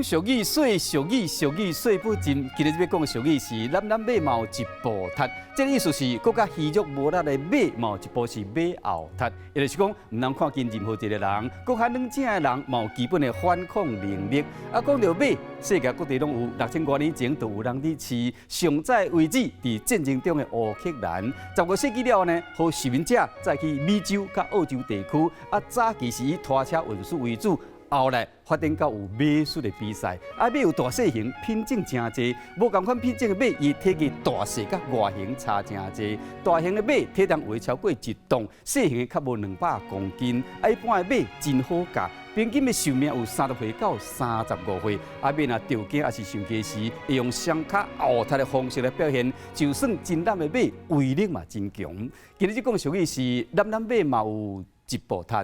讲俗语说俗语，俗语说不尽。今日要讲的俗语是男马嘛有一步踢，这个意思是国家虚弱无力的马嘛有一步是马后踢，也就是讲唔通看见任何一个人，国较软正的人嘛有基本的反抗能力。啊，讲到马，世界各地拢有6000多年前就有人伫饲。上早为止，伫战争中的乌克兰，15世纪了呢，和殖民者再去美洲、甲澳洲地区，啊，早期是以拖车运输为主。后来发展到有马术的比赛，啊，马有大细型，品种真济，无共款品种的马，伊体积大小甲外形差真济。大型的马体重会超过1吨，细型的较无200公斤。啊，一般的马真好教，平均的寿命有30岁到35岁。啊，马若掉价也是上价时，会用双脚后踢的方式来表现，就算真男的马，威力嘛真强。今日讲俗语是男马嘛有一步踢。